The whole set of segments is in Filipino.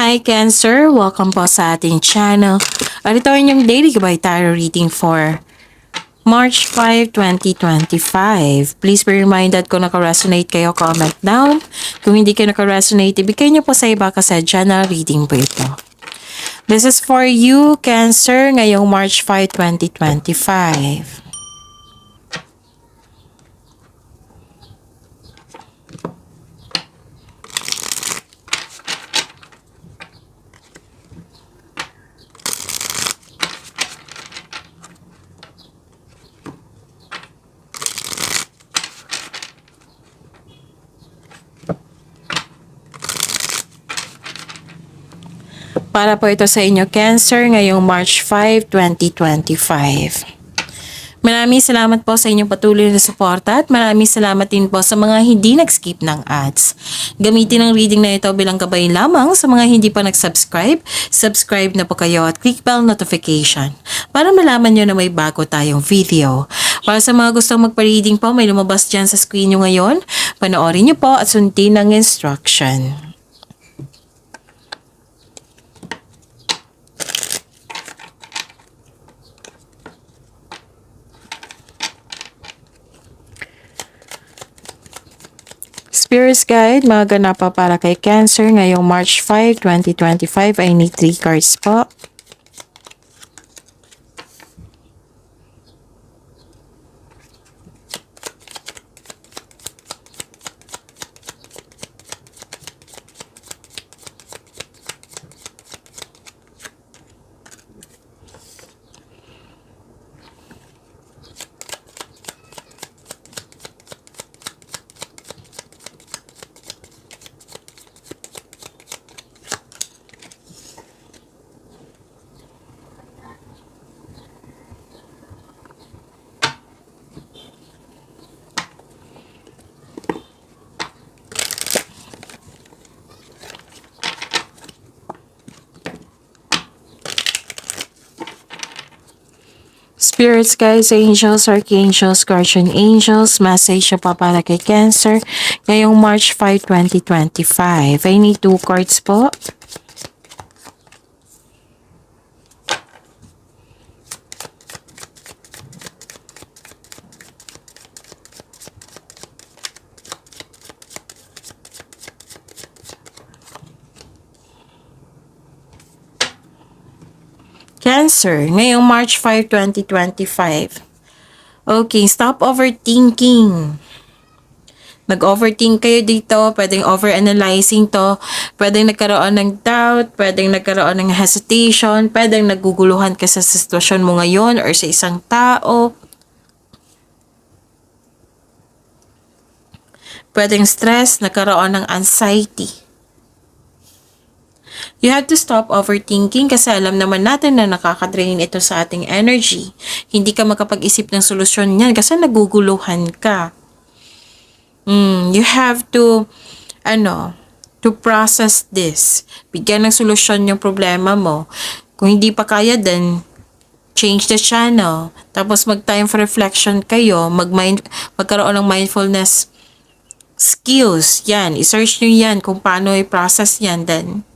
Hi Cancer! Welcome po sa ating channel. At ito ay inyong daily gabay tarot reading for March 5, 2025. Please be reminded kung naka-resonate kayo, comment down. Kung hindi kayo naka-resonate, ibigay niyo po sa iba kasi general reading po ito. This is for you, Cancer, ngayong March 5, 2025. Para po ito sa inyo, Cancer, ngayong March 5, 2025. Maraming salamat po sa inyong patuloy na suporta at maraming salamat din po sa mga hindi nag-skip ng ads. Gamitin ang reading na ito bilang gabay lamang sa mga hindi pa nag-subscribe. Subscribe na po kayo at click bell notification para malaman nyo na may bago tayong video. Para sa mga gustong magpa-reading po, may lumabas dyan sa screen nyo ngayon. Panoorin nyo po at sundin ang instruction. Spirits Guide, mga ganap para kay Cancer ngayong March 5, 2025. I need 3 cards po. Spirits, guys, angels, archangels, guardian angels, message na pa para kay Cancer ngayong March 5, 2025. I need 2 cards po. Cancer, ngayong March 5, 2025. Okay, stop overthinking. Nag-overthink kayo dito, pwedeng overanalyzing to, pwedeng nagkaroon ng doubt, pwedeng nagkaroon ng hesitation, pwedeng naguguluhan ka sa sitwasyon mo ngayon or sa isang tao. Pwedeng stress, nagkaroon ng anxiety. You have to stop overthinking kasi alam naman natin na nakaka-drain ito sa ating energy. Hindi ka makapag-isip ng solusyon niyan kasi naguguluhan ka. You have to, to process this. Bigyan ng solusyon yung problema mo. Kung hindi pa kaya, then change the channel. Tapos mag-time for reflection kayo. Magkaroon ng mindfulness skills. Yan, i-search nyo yan kung paano i-process yan. Then,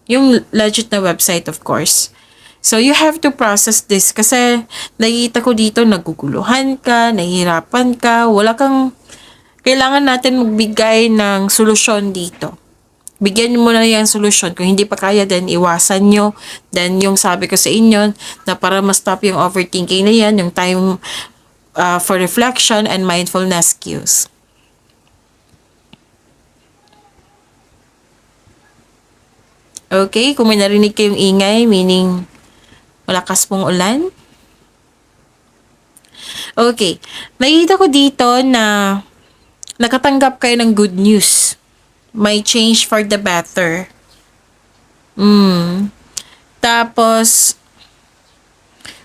yung legit na website, of course. So, you have to process this kasi nakikita ko dito, naguguluhan ka, nahihirapan ka, kailangan natin magbigay ng solusyon dito. Bigyan mo na yung solusyon. Kung hindi pa kaya, then iwasan nyo. Then, yung sabi ko sa inyo, na para ma-stop yung overthinking na yan, yung time for reflection and mindfulness skills. Okay, kung may narinig kayong ingay, meaning malakas pong ulan. Okay, nakita ko dito na nakatanggap kayo ng good news. May change for the better. Tapos,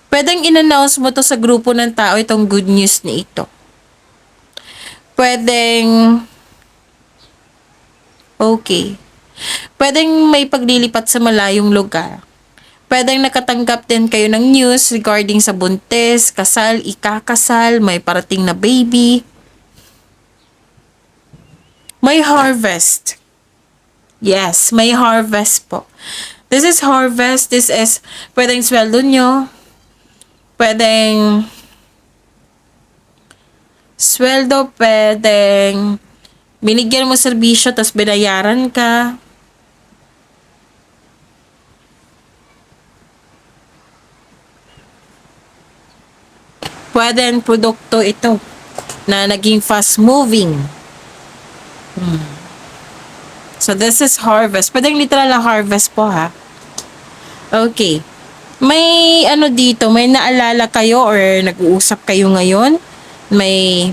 pwedeng in-announce mo to sa grupo ng tao itong good news na ito. Pwedeng, pwedeng may paglilipat sa malayong lugar. Pwedeng nakatanggap din kayo ng news regarding sa buntis, kasal, ikakasal, may parating na baby. May harvest. Yes, may harvest po. This is harvest. This is pwedeng sweldo nyo. Pwedeng sweldo, pwedeng binigyan mo serbisyo tapos binayaran ka. Pwedeng produkto ito na naging fast moving. So this is harvest. Pwedeng literal na harvest po ha. Okay. May ano dito, may naalala kayo or nag-uusap kayo ngayon? May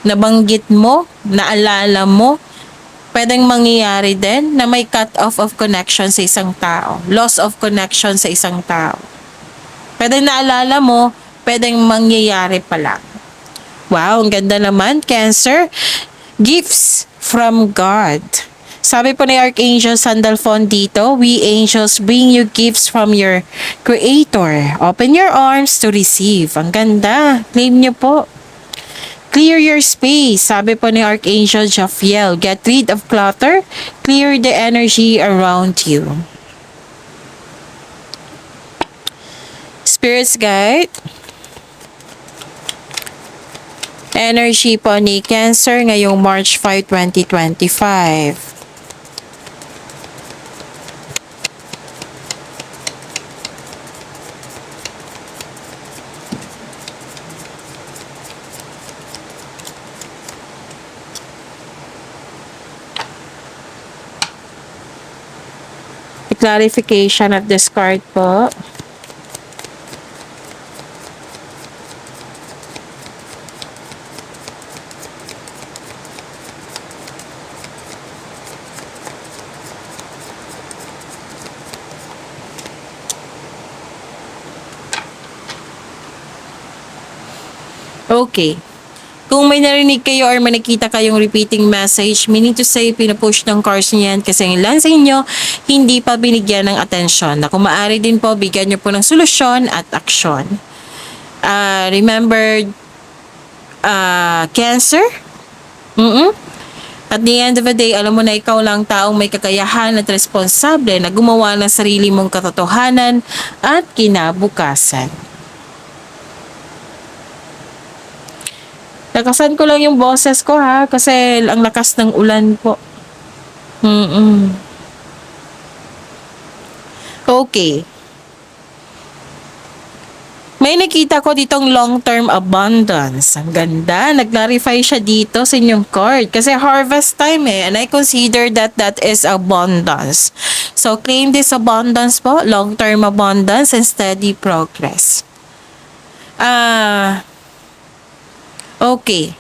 nabanggit mo, naalala mo, pwedeng mangyayari din na may cut off of connection sa isang tao. Loss of connection sa isang tao. Pwedeng naalala mo, pwedeng mangyayari pa lang. Wow, ang ganda naman, Cancer. Gifts from God. Sabi po ni Archangel Sandalphon dito, we angels bring you gifts from your Creator. Open your arms to receive. Ang ganda. Claim nyo po. Clear your space. Sabi po ni Archangel Jophiel, get rid of clutter. Clear the energy around you. Spirits guide. Energy po ni Cancer ngayong March 5, 2025. Clarification of this card po. Okay. Kung may narinig kayo or may nakita kayong repeating message, meaning to say, pinupush ng cards niyan kasi ang ilan sa inyo hindi pa binigyan ng atensyon. Na kung maaari din po, bigyan nyo po ng solusyon at aksyon. Remember, Cancer? At the end of the day, alam mo na ikaw lang taong may kakayahan at responsable na gumawa ng sarili mong katotohanan at kinabukasan. Lakasan ko lang yung boses ko ha, kasi ang lakas ng ulan po. Okay. May nakita ko ditong long-term abundance. Ang ganda. Nag-clarify siya dito sa inyong card. Kasi harvest time and I consider that that is abundance. So, claim this abundance po. Long-term abundance and steady progress. Okay.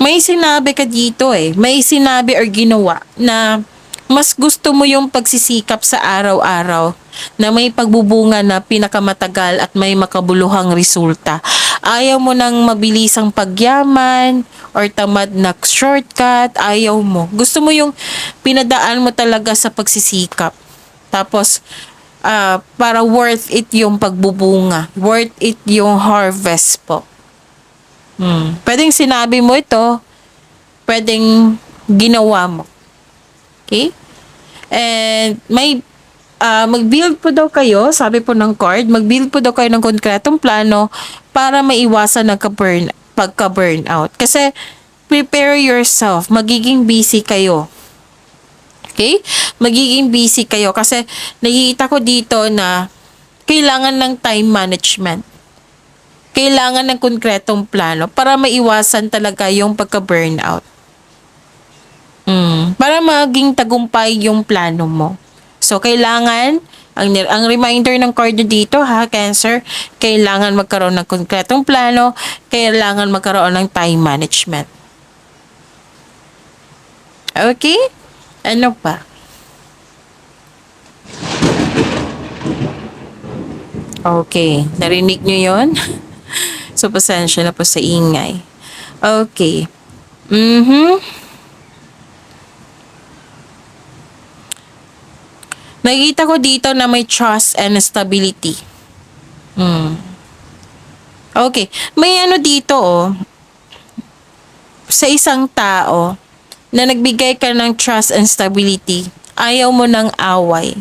May sinabi ka dito May sinabi or ginawa na mas gusto mo yung pagsisikap sa araw-araw na may pagbubunga na pinakamatagal at may makabuluhang resulta. Ayaw mo ng mabilisang pagyaman or tamad na shortcut. Ayaw mo. Gusto mo yung pinadaan mo talaga sa pagsisikap. Tapos, para worth it yung pagbubunga. Worth it yung harvest po. Pwedeng sinabi mo ito. Pwedeng ginawa mo. Okay? And may mag-build po daw kayo, sabi po ng card, mag-build po daw kayo ng konkretong plano para maiwasan ng pagka-burnout. Kasi prepare yourself. Magiging busy kayo. Okay? Magiging busy kayo kasi nakikita ko dito na kailangan ng time management. Kailangan ng konkretong plano para maiwasan talaga yung pagka-burnout. Para maging tagumpay yung plano mo. So, kailangan, ang reminder ng card dito ha, Cancer, kailangan magkaroon ng konkretong plano, kailangan magkaroon ng time management. Okay? Ano pa? Okay. Narinig nyo yon? So, pasensya na po sa ingay. Okay. Nakikita ko dito na may trust and stability. Okay. May ano dito sa isang tao na nagbigay ka ng trust and stability, ayaw mo ng away.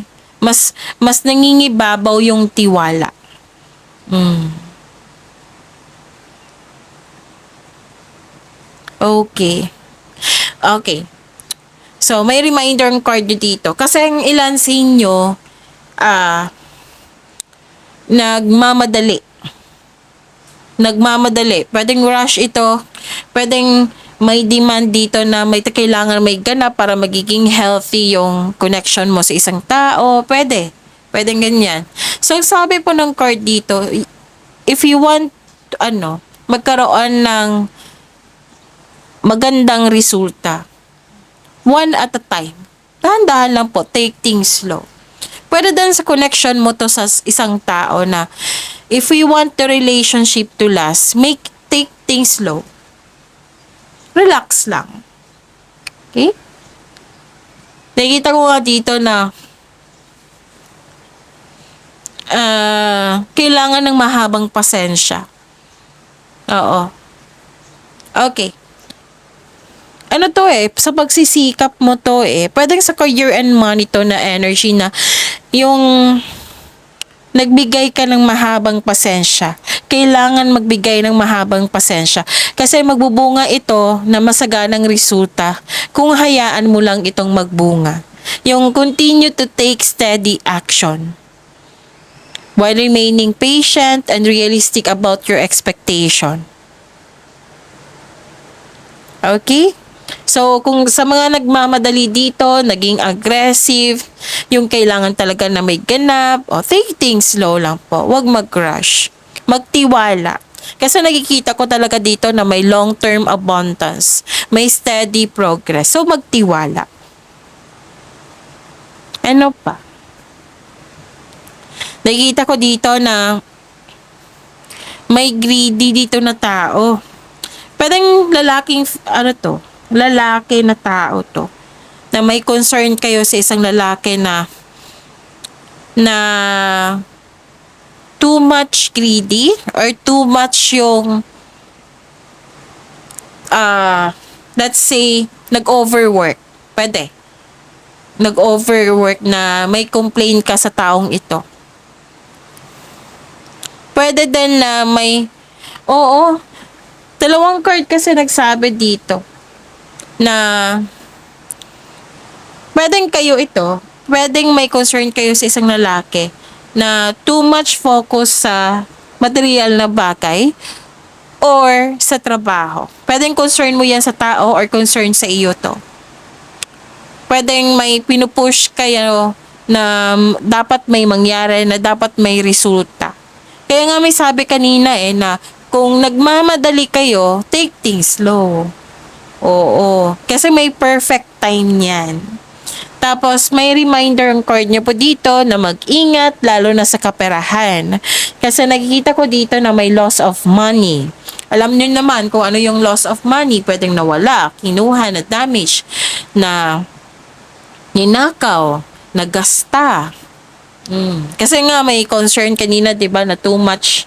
Mas nangingibabaw yung tiwala. Okay. Okay. So, may reminder card dito. Kasi ang ilan sa inyo, ah, nagmamadali. Nagmamadali. Pwedeng rush ito. Pwedeng may demand dito na may kailangan may ganap para magiging healthy yung connection mo sa isang tao. Pwede. Pwedeng ganyan. So, sabi po ng card dito, if you want, magkaroon ng magandang resulta, one at a time. Dahan-dahan lang po. Take things slow. Pwede din sa connection mo to sa isang tao na if we want the relationship to last, take things slow. Relax lang. Okay? Nakikita ko nga dito na kailangan ng mahabang pasensya. Oo. Okay. Ano to sa pagsisikap mo to pwedeng sa career and money to na energy na yung nagbigay ka ng mahabang pasensya. Kailangan magbigay ng mahabang pasensya. Kasi magbubunga ito na masaganang resulta kung hayaan mo lang itong magbunga. Yung continue to take steady action while remaining patient and realistic about your expectation. Okay? So, kung sa mga nagmamadali dito, naging aggressive, yung kailangan talaga na may ganap, take things slow lang po. Huwag mag-rush. Magtiwala. Kasi nakikita ko talaga dito na may long-term abundance. May steady progress. So, magtiwala. Ano pa? Nakikita ko dito na may greedy dito na tao. Pwedeng lalaki na tao to. Na may concern kayo sa isang lalaki na too much greedy or too much yung let's say nag-overwork. Pwede. Nag-overwork na may complain ka sa taong ito. Pwede din na dalawang card kasi nagsabi dito na pwedeng may concern kayo sa isang lalaki na too much focus sa material na bagay or sa trabaho. Pwedeng concern mo yan sa tao or concern sa iyo to. Pwedeng may pinupush kayo na dapat may mangyari, na dapat may resulta. Kaya nga may sabi kanina na kung nagmamadali kayo, take things slow. Oo. Kasi may perfect time yan. Tapos, may reminder ang card niyo po dito na mag-ingat, lalo na sa kaperahan. Kasi nakikita ko dito na may loss of money. Alam niyo naman kung ano yung loss of money. Pwedeng nawala, kinuha, na damage, na ninakaw, nagasta. Kasi nga may concern kanina, 'di ba, na too much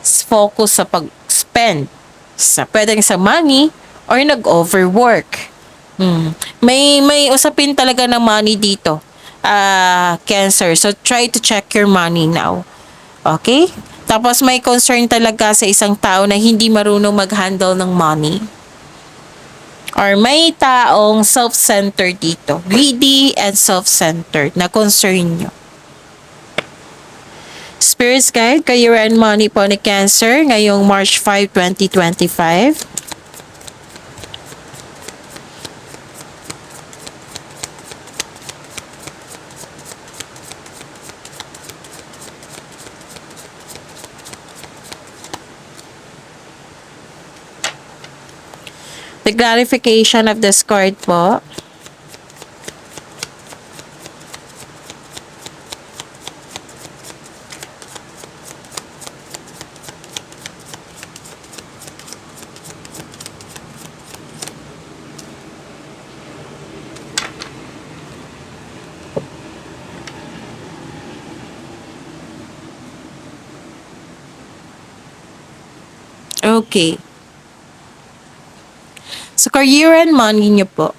focus sa pag-spend. Pwedeng sa money or nag-overwork. May usapin talaga ng money dito. Cancer. So try to check your money now. Okay? Tapos may concern talaga sa isang tao na hindi marunong mag-handle ng money. Or may taong self-centered dito. Greedy and self-centered na concern nyo. Spirit's Guide, Career and Money po ni Cancer ngayong March 5, 2025. The clarification of this card po. Okay. career and money niyo po.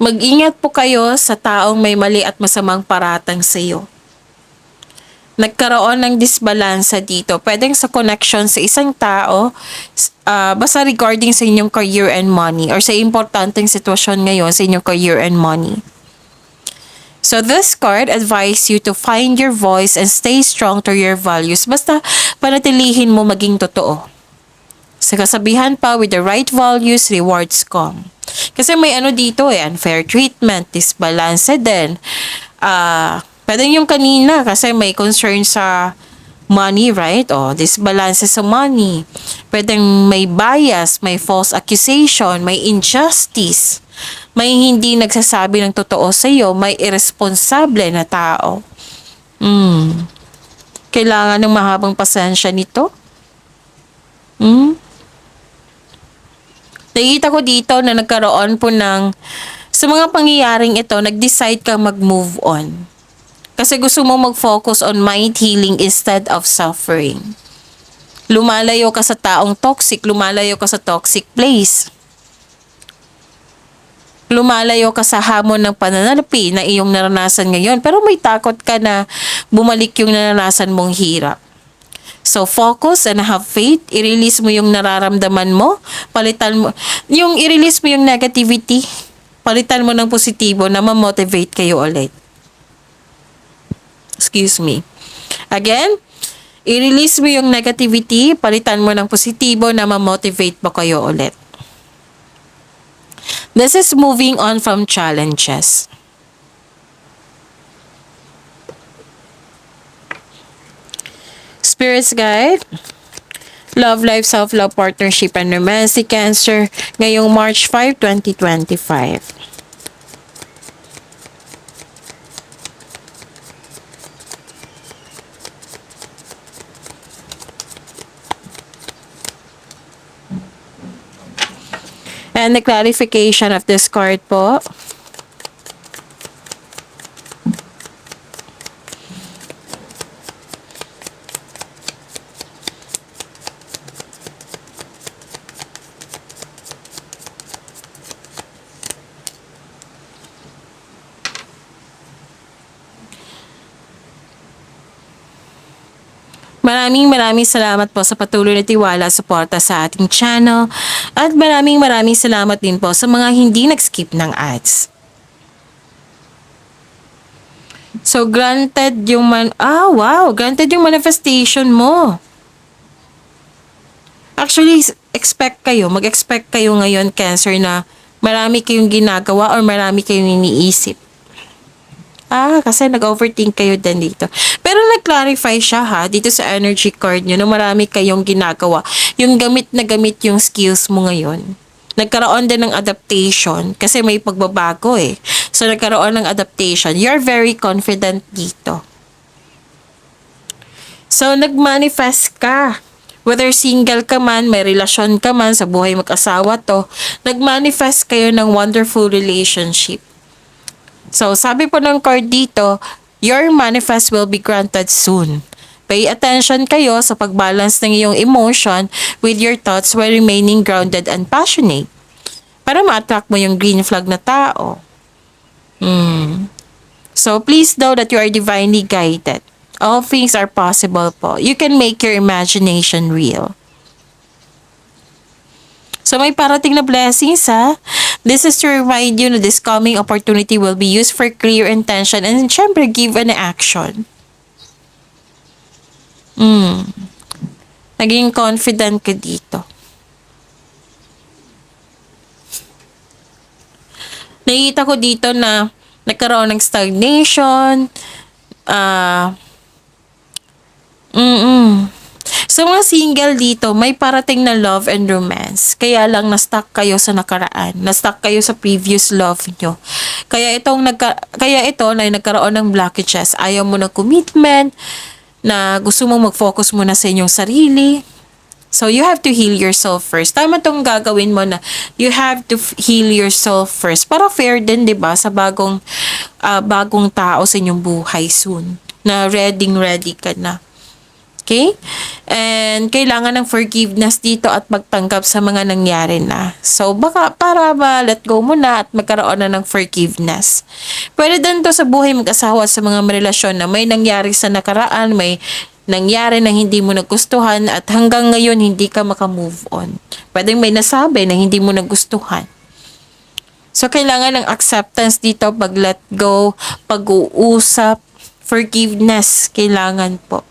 Mag-ingat po kayo sa taong may mali at masamang paratang sa iyo. Nagkaroon ng disbalansa dito. Pwedeng sa connection sa isang tao, basta regarding sa inyong career and money or sa importanteng sitwasyon ngayon sa inyong career and money. So this card advise you to find your voice and stay strong to your values. Basta panatilihin mo maging totoo. Sa kasabihan pa, with the right values, rewards come. Kasi may dito unfair treatment, disbalance din. Pwede yung kanina kasi may concern sa money, right? Disbalance sa money. Pwedeng may bias, may false accusation, may injustice. May hindi nagsasabi ng totoo sa iyo, may irresponsible na tao. Kailangan ng mahabang pasensya nito. Nakikita ko dito na nagkaroon po sa mga pangyayaring ito, nag-decide kang mag-move on. Kasi gusto mo mag-focus on mind healing instead of suffering. Lumalayo ka sa taong toxic, lumalayo ka sa toxic place. Lumalayo ka sa hamon ng pananalapi na iyong naranasan ngayon, pero may takot ka na bumalik yung naranasan mong hirap. So, focus and have faith. I-release mo yung nararamdaman mo. I-release mo yung negativity. Palitan mo ng positibo na ma-motivate kayo ulit. Excuse me. Again, i-release mo yung negativity. Palitan mo ng positibo na ma-motivate mo kayo ulit. This is moving on from challenges. Spirits Guide, Love Life, Self-Love, Partnership, and Romance, Cancer, ngayong March 5, 2025. And the clarification of this card po. Maraming salamat po sa patuloy na tiwala at suporta sa ating channel. At maraming salamat din po sa mga hindi nag-skip ng ads. So, granted yung granted yung manifestation mo. Actually, mag-expect kayo ngayon, Cancer, na marami kayong ginagawa or marami kayong iniisip. Kasi nag-overthink kayo din dito. Pero nag-clarify siya dito sa energy card nyo na marami kayong ginagawa. Yung gamit yung skills mo ngayon. Nagkaroon din ng adaptation kasi may pagbabago So nagkaroon ng adaptation. You're very confident dito. So nag-manifest ka. Whether single ka man, may relasyon ka man, sa buhay mag-asawa to, nag-manifest kayo ng wonderful relationship. So, sabi po ng card dito, your manifest will be granted soon. Pay attention kayo sa pagbalance ng iyong emotion with your thoughts while remaining grounded and passionate. Para ma-attract mo yung green flag na tao. So, please know that you are divinely guided. All things are possible po. You can make your imagination real. So, may parating na blessings This is to remind you that this coming opportunity will be used for clear intention and syempre give an action. Naging confident ka dito. Nakita ko dito na nagkaroon ng stagnation. Sa mga single dito, may parating na love and romance. Kaya lang na-stuck kayo sa nakaraan. Na-stuck kayo sa previous love nyo. Kaya ito na nagkaroon ng blockages. Ayaw mo ng commitment, na gusto mo mag-focus muna sa inyong sarili. So, you have to heal yourself first. Tama tong gagawin mo na you have to heal yourself first. Para fair din, di ba, sa bagong tao sa inyong buhay soon. Na ready ka na. Okay? And kailangan ng forgiveness dito at magtanggap sa mga nangyari na. So, baka para let go mo na at magkaroon na ng forgiveness. Pwede din to sa buhay mag-asawa sa mga relasyon na may nangyari sa nakaraan, may nangyari na hindi mo nagustuhan at hanggang ngayon hindi ka makamove on. Pwedeng may nasabi na hindi mo nagustuhan. So, kailangan ng acceptance dito, pag-let go, pag-uusap, forgiveness, kailangan po.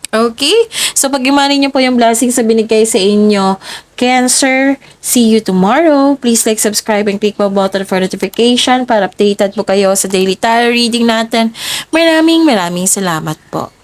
Okay? So, pag-imanin niyo po yung blessings na binigay sa inyo. Cancer, see you tomorrow. Please like, subscribe, and click the button for notification para updated po kayo sa daily tarot reading natin. Maraming salamat po.